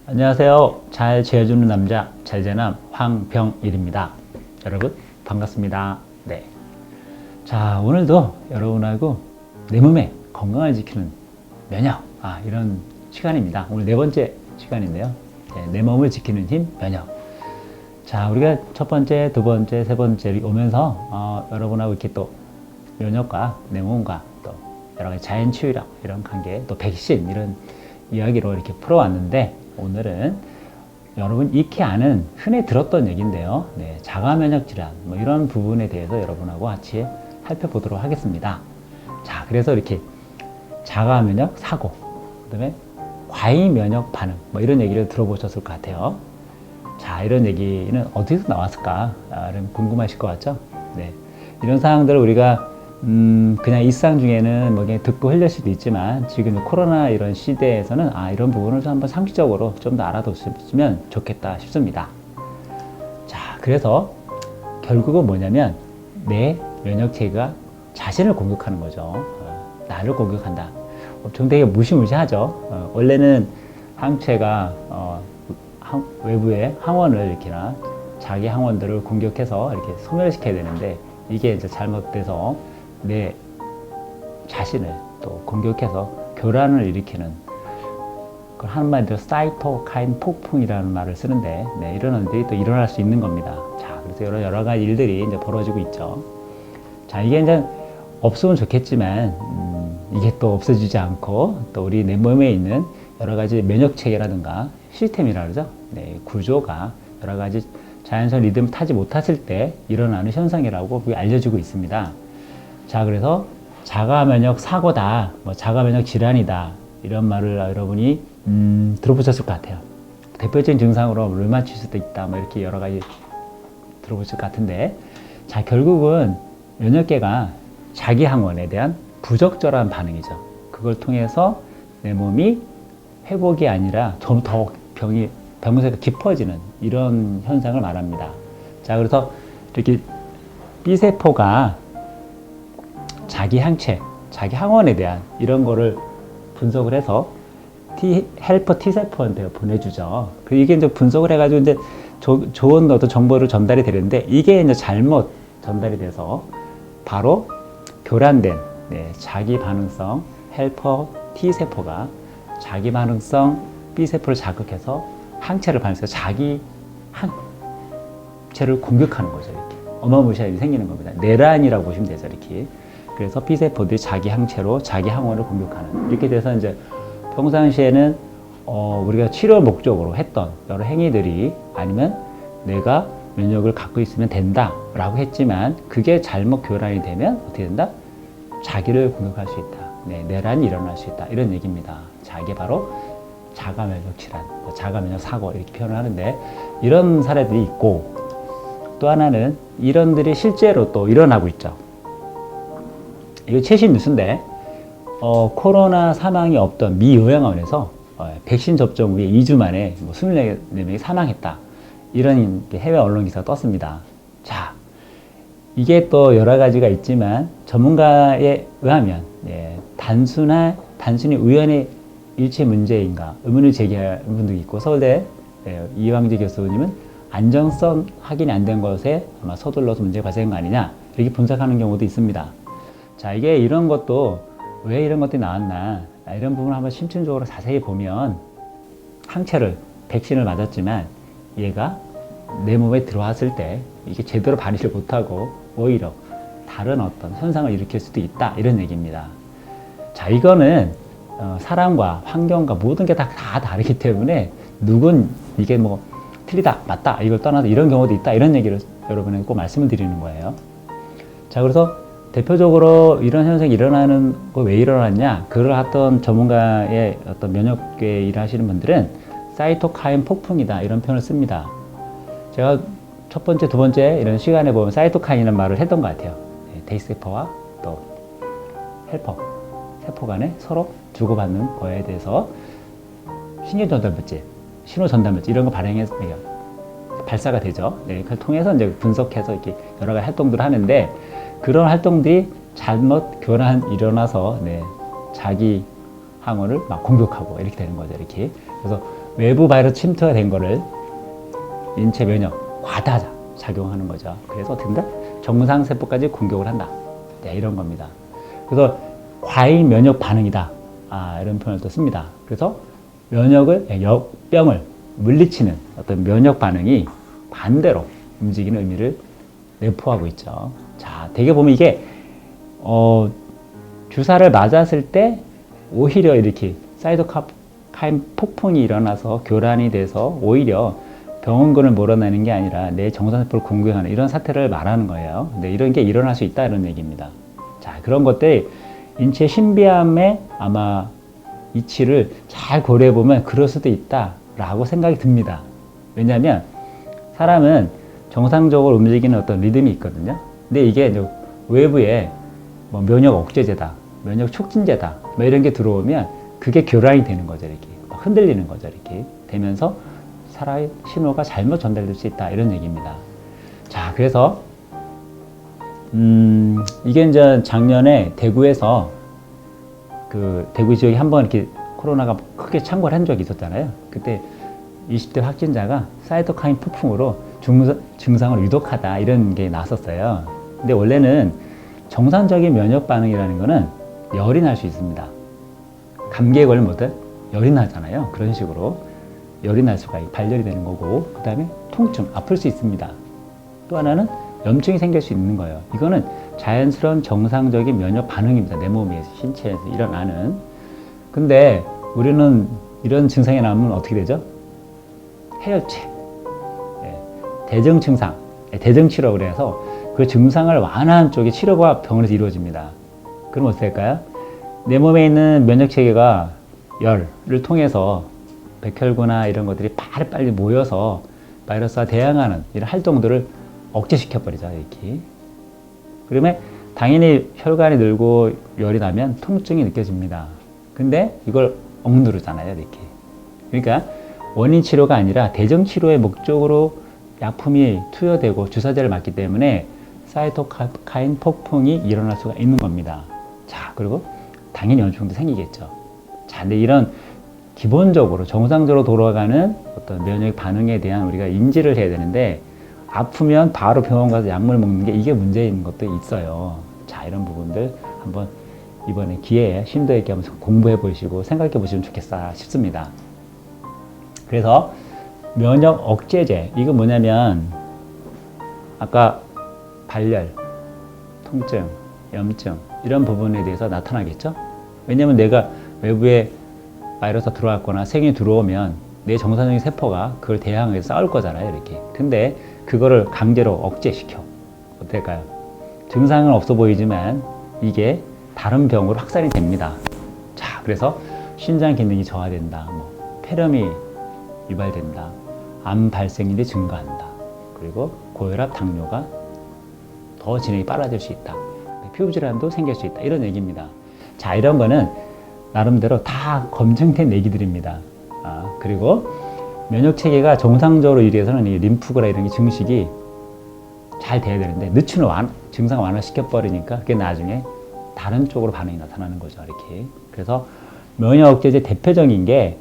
안녕하세요. 잘 재워주는 남자 잘재남 황병일입니다. 여러분 반갑습니다. 네. 자, 오늘도 여러분하고 내 몸의 건강을 지키는 면역 이런 시간입니다. 오늘 네 번째 시간인데요. 네, 내 몸을 지키는 힘 면역. 자, 우리가 첫 번째, 두 번째, 세 번째 오면서 여러분하고 이렇게 또 면역과 내 몸과 또 여러 가지 자연 치유력 이런 관계, 또 백신 이런 이야기로 이렇게 풀어왔는데, 오늘은 여러분 익히 아는 흔히 들었던 얘기인데요. 네, 자가 면역 질환 이런 부분에 대해서 여러분하고 같이 살펴보도록 하겠습니다. 자, 그래서 이렇게 자가 면역 사고, 그다음에 과잉 면역 반응 이런 얘기를 들어보셨을 것 같아요. 자, 이런 얘기는 어디서 나왔을까? 궁금하실 것 같죠? 네, 이런 사항들을 우리가 그냥 일상 중에는 그냥 듣고 흘릴 수도 있지만, 지금 코로나 이런 시대에서는 이런 부분을 좀 한번 상식적으로 좀 더 알아뒀으면 좋겠다 싶습니다. 자, 그래서 결국은 뭐냐면 내 면역체계가 자신을 공격하는 거죠. 나를 공격한다. 좀 되게 무시무시하죠. 원래는 항체가 외부의 항원을 이렇게나 자기 항원들을 공격해서 이렇게 소멸시켜야 되는데, 이게 이제 잘못돼서 내 자신을 또 공격해서 교란을 일으키는, 그걸 한마디로 사이토카인 폭풍이라는 말을 쓰는데, 네, 이런 일들이 또 일어날 수 있는 겁니다. 자, 그래서 여러 가지 일들이 이제 벌어지고 있죠. 자, 이게 이제 없으면 좋겠지만, 이게 또 없어지지 않고, 또 우리 내 몸에 있는 여러 가지 면역 체계라든가 시스템이라 그러죠. 네, 구조가 여러 가지 자연스러운 리듬을 타지 못했을 때 일어나는 현상이라고 알려지고 있습니다. 자, 그래서 자가 면역 사고다, 자가 면역 질환이다, 이런 말을 여러분이 들어보셨을 것 같아요. 대표적인 증상으로 류마티스도 있다, 이렇게 여러 가지 들어보실 것 같은데, 자, 결국은 면역계가 자기 항원에 대한 부적절한 반응이죠. 그걸 통해서 내 몸이 회복이 아니라 좀 더 병세가 깊어지는 이런 현상을 말합니다. 자, 그래서 이렇게 B세포가 자기 항체, 자기 항원에 대한 이런 거를 분석을 해서 헬퍼 T세포한테 보내주죠. 이게 이제 분석을 해가지고 이제 좋은 어떤 정보를 전달이 되는데, 이게 이제 잘못 전달이 돼서 바로 교란된 자기 반응성 헬퍼 T세포가 자기 반응성 B세포를 자극해서 항체를 발생해서 자기 항체를 공격하는 거죠. 이렇게 어마무시한 일이 생기는 겁니다. 내란이라고 보시면 되죠. 이렇게. 그래서 B세포들이 자기 항체로 자기 항원을 공격하는, 이렇게 돼서 이제 평상시에는 우리가 치료 목적으로 했던 여러 행위들이, 아니면 내가 면역을 갖고 있으면 된다 라고 했지만, 그게 잘못 교란이 되면 어떻게 된다? 자기를 공격할 수 있다. 네, 내란이 일어날 수 있다, 이런 얘기입니다. 자, 이게 바로 자가 면역 질환, 자가 면역 사고 이렇게 표현을 하는데, 이런 사례들이 있고, 또 하나는 이런들이 실제로 또 일어나고 있죠. 이거 최신 뉴스인데, 코로나 사망이 없던 미 요양원에서 백신 접종 후에 2주 만에 24명이 사망했다, 이런 해외 언론 기사가 떴습니다. 자, 이게 또 여러 가지가 있지만, 전문가에 의하면 단순히 우연의 일체 문제인가 의문을 제기하는 분들이 있고, 서울대 이황재 교수님은 안정성 확인이 안 된 것에 아마 서둘러서 문제가 발생한 거 아니냐, 이렇게 분석하는 경우도 있습니다. 자, 이게 이런 것도 왜 이런 것들이 나왔나, 이런 부분을 한번 심층적으로 자세히 보면, 항체를 백신을 맞았지만 얘가 내 몸에 들어왔을 때 이게 제대로 반응을 못하고 오히려 다른 어떤 현상을 일으킬 수도 있다, 이런 얘기입니다. 자, 이거는 사람과 환경과 모든 게 다 다르기 때문에, 누군 이게 틀리다 맞다 이걸 떠나서 이런 경우도 있다, 이런 얘기를 여러분에게 꼭 말씀을 드리는 거예요. 자, 그래서 대표적으로 이런 현상이 일어나는 거 왜 일어났냐, 그걸 하던 전문가의 어떤 면역계 일을 하시는 분들은 사이토카인 폭풍이다, 이런 표현을 씁니다. 제가 첫 번째, 두 번째 이런 시간에 보면 사이토카인이라는 말을 했던 것 같아요. T세포와 또 헬퍼 세포 간에 서로 주고받는 거에 대해서 신경전달물질, 신호전달물질 이런 거 발사가 되죠. 네, 그걸 통해서 이제 분석해서 이렇게 여러 가지 활동들을 하는데 그런 활동들이 잘못 교란이 일어나서 네, 자기 항원을 막 공격하고 이렇게 되는 거죠. 이렇게. 그래서 외부 바이러스 침투가 된 거를 인체 면역 과다 작용하는 거죠. 그래서 어떻게 된다? 정상 세포까지 공격을 한다. 네, 이런 겁니다. 그래서 과잉 면역 반응이다. 이런 표현을 또 씁니다. 그래서 병을 물리치는 어떤 면역 반응이 반대로 움직이는 의미를 내포하고 있죠. 자, 되게 보면 이게 주사를 맞았을 때 오히려 이렇게 사이토카인 폭풍이 일어나서 교란이 돼서 오히려 병원군을 몰아내는 게 아니라 내 정상세포를 공격하는 이런 사태를 말하는 거예요. 근데 이런 게 일어날 수 있다 이런 얘기입니다. 자, 그런 것들이 인체 신비함의 아마 이치를 잘 고려해 보면 그럴 수도 있다라고 생각이 듭니다. 왜냐하면 사람은 정상적으로 움직이는 어떤 리듬이 있거든요. 근데 이게 외부에 뭐 면역 억제제다, 면역 촉진제다, 뭐 이런 게 들어오면 그게 교란이 되는 거죠. 이렇게 막 흔들리는 거죠. 이렇게 되면서 사람의 신호가 잘못 전달될 수 있다 이런 얘기입니다. 자, 그래서 이게 이제 작년에 대구에서 그 대구 지역에 한번 이렇게 코로나가 크게 창궐 한 적이 있었잖아요. 그때 20대 확진자가 사이토카인 폭풍으로 증상을 유독하다 이런 게 나왔었어요. 근데 원래는 정상적인 면역 반응이라는 거는 열이 날 수 있습니다. 감기에 걸리면 뭐든 열이 나잖아요. 그런 식으로 열이 날 수가 발열이 되는 거고, 그 다음에 통증, 아플 수 있습니다. 또 하나는 염증이 생길 수 있는 거예요. 이거는 자연스러운 정상적인 면역 반응입니다. 내 몸에서, 신체에서 일어나는. 근데 우리는 이런 증상이 나오면 어떻게 되죠? 해열체, 대증 증상, 대증 치료라고 그래서 그 증상을 완화하는 쪽의 치료가 병원에서 이루어집니다. 그럼 어떻게 될까요? 내 몸에 있는 면역 체계가 열을 통해서 백혈구나 이런 것들이 빨리 모여서 바이러스와 대항하는 이런 활동들을 억제시켜 버리죠. 이렇게. 그러면 당연히 혈관이 늘고 열이 나면 통증이 느껴집니다. 근데 이걸 억누르잖아요. 이렇게. 그러니까 원인 치료가 아니라 대증 치료의 목적으로 약품이 투여되고 주사제를 맞기 때문에 사이토카인 폭풍이 일어날 수가 있는 겁니다. 자, 그리고 당연히 염증도 생기겠죠. 자, 근데 이런 기본적으로 정상적으로 돌아가는 어떤 면역 반응에 대한 우리가 인지를 해야 되는데, 아프면 바로 병원 가서 약물 먹는 게 이게 문제인 것도 있어요. 자, 이런 부분들 한번 이번에 기회에 심도 있게 한번 공부해 보시고 생각해 보시면 좋겠다 싶습니다. 그래서 면역 억제제, 이거 뭐냐면 아까 발열, 통증, 염증 이런 부분에 대해서 나타나겠죠. 왜냐면 내가 외부에 바이러스가 들어왔거나 세균이 들어오면 내 정상적인 세포가 그걸 대항해서 싸울 거잖아요. 이렇게. 근데 그거를 강제로 억제시켜. 어떨까요? 증상은 없어 보이지만 이게 다른 병으로 확산이 됩니다. 자, 그래서 신장 기능이 저하된다, 폐렴이 유발된다, 암 발생률이 증가한다, 그리고 고혈압, 당뇨가 더 진행이 빨라질 수 있다, 피부질환도 생길 수 있다, 이런 얘기입니다. 자, 이런 거는 나름대로 다 검증된 얘기들입니다. 그리고 면역 체계가 정상적으로 일해서는 이 림프구나 이런 게 증식이 잘 돼야 되는데 늦추는 증상 완화시켜 버리니까 그게 나중에 다른 쪽으로 반응이 나타나는 거죠. 이렇게. 그래서 면역 억제제 대표적인 게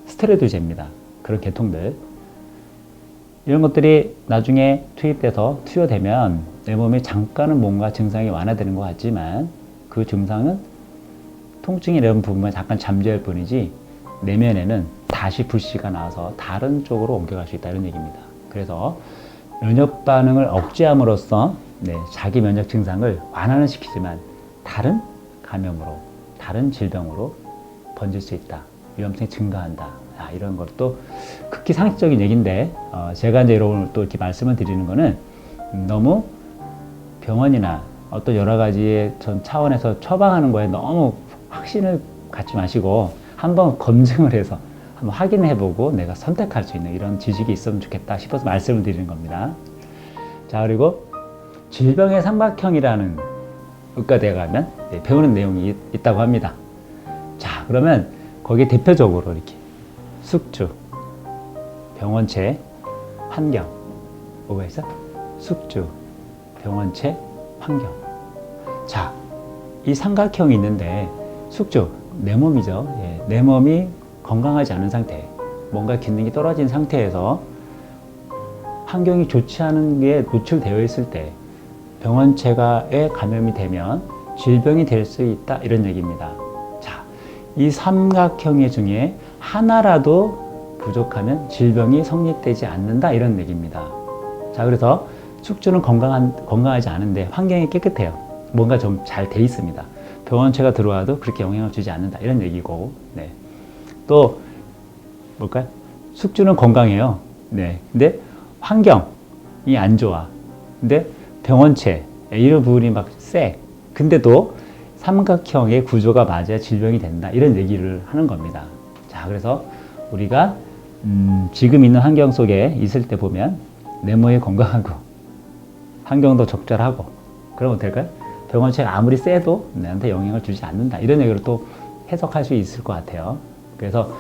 스테로이드제입니다. 그런 계통들. 이런 것들이 나중에 투입돼서 투여되면 내 몸에 잠깐은 뭔가 증상이 완화되는 것 같지만 그 증상은 통증이 이런 부분만 잠깐 잠재할 뿐이지 내면에는 다시 불씨가 나와서 다른 쪽으로 옮겨갈 수 있다, 이런 얘기입니다. 그래서 면역 반응을 억제함으로써 자기 면역 증상을 완화는 시키지만 다른 감염으로, 다른 질병으로 번질 수 있다, 위험성이 증가한다, 이런 것도 극히 상식적인 얘기인데 제가 이제 여러분 또 이렇게 말씀을 드리는 거는 너무 병원이나 어떤 여러 가지의 전 차원에서 처방하는 거에 너무 확신을 갖지 마시고 한번 검증을 해서 한번 확인해보고 내가 선택할 수 있는 이런 지식이 있으면 좋겠다 싶어서 말씀을 드리는 겁니다. 자, 그리고 질병의 삼각형이라는 의과대에 가면 배우는 내용이 있다고 합니다. 자, 그러면 거기에 대표적으로 이렇게 숙주, 병원체, 환경 뭐가 있어? 숙주, 병원체, 환경. 자, 이 삼각형이 있는데 숙주, 내 몸이죠. 예, 내 몸이 건강하지 않은 상태, 뭔가 기능이 떨어진 상태에서 환경이 좋지 않은 게 노출되어 있을 때 병원체가에 감염이 되면 질병이 될 수 있다, 이런 얘기입니다. 자, 이 삼각형 중에 하나라도 부족하면 질병이 성립되지 않는다, 이런 얘기입니다. 자, 그래서 숙주는 건강하지 않은데 환경이 깨끗해요. 뭔가 좀 잘 돼 있습니다. 병원체가 들어와도 그렇게 영향을 주지 않는다, 이런 얘기고, 네. 또 뭘까요? 숙주는 건강해요. 네. 근데 환경이 안 좋아. 근데 병원체 이런 부분이 막 세. 근데도 삼각형의 구조가 맞아야 질병이 된다, 이런 얘기를 하는 겁니다. 자, 그래서 우리가 지금 있는 환경 속에 있을 때 보면 내 몸이 건강하고 환경도 적절하고 그러면 될까요? 병원체가 아무리 세도 나한테 영향을 주지 않는다, 이런 얘기를 또 해석할 수 있을 것 같아요. 그래서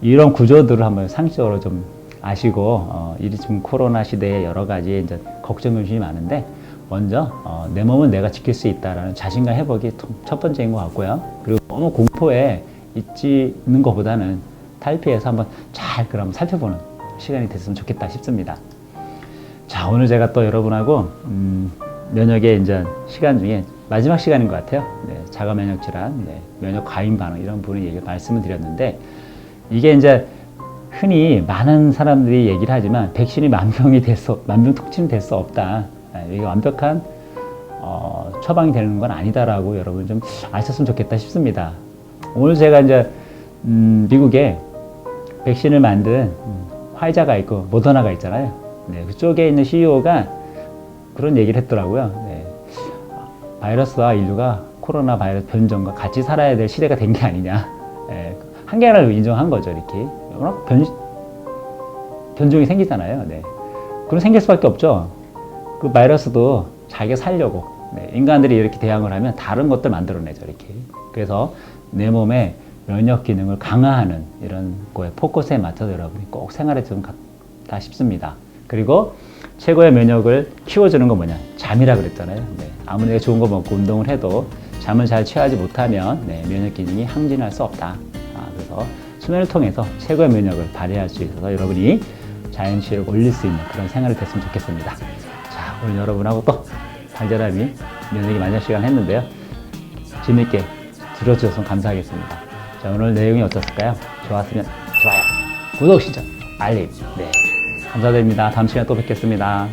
이런 구조들을 한번 상식적으로 좀 아시고, 이 지금 코로나 시대에 여러 가지 이제 걱정, 요즘이 많은데, 먼저, 내 몸은 내가 지킬 수 있다라는 자신감 회복이 첫 번째인 것 같고요. 그리고 너무 공포에 있는 것보다는 탈피해서 한번 잘 그럼 살펴보는 시간이 됐으면 좋겠다 싶습니다. 자, 오늘 제가 또 여러분하고, 면역의 이제 시간 중에 마지막 시간인 것 같아요. 네, 자가 면역 질환, 네, 면역 과잉 반응, 이런 부분을 말씀을 드렸는데, 이게 이제 흔히 많은 사람들이 얘기를 하지만 백신이 만병통치는 될 수 없다. 이게 완벽한 처방이 되는 건 아니다라고 여러분 좀 아셨으면 좋겠다 싶습니다. 오늘 제가 이제 미국에 백신을 만든 화이자가 있고 모더나가 있잖아요. 네, 그쪽에 있는 CEO가 그런 얘기를 했더라고요. 네, 바이러스와 인류가 코로나 바이러스 변종과 같이 살아야 될 시대가 된 게 아니냐. 네, 한계를 인정한 거죠, 이렇게. 워낙 변종이 생기잖아요. 네. 그럼 생길 수밖에 없죠. 그 바이러스도 자기가 살려고, 네, 인간들이 이렇게 대항을 하면 다른 것들 만들어내죠, 이렇게. 그래서 내 몸의 면역 기능을 강화하는 이런 거에 포커스에 맞춰서 여러분이 꼭 생활했으면 같다 싶습니다. 그리고 최고의 면역을 키워주는 건 뭐냐? 잠이라 그랬잖아요. 네. 아무리 내가 좋은 거 먹고 운동을 해도 잠을 잘 취하지 못하면, 네, 면역 기능이 항진할 수 없다. 그래서 수면을 통해서 최고의 면역을 발휘할 수 있어서 여러분이 자연치유를 올릴 수 있는 그런 생활이 됐으면 좋겠습니다. 자, 오늘 여러분하고 또 발자람이 면역이 마지막 시간 했는데요. 재밌게 들어주셔서 감사하겠습니다. 자, 오늘 내용이 어떻을까요? 좋았으면 좋아요, 구독, 신청, 알림. 네, 감사드립니다. 다음 시간에 또 뵙겠습니다.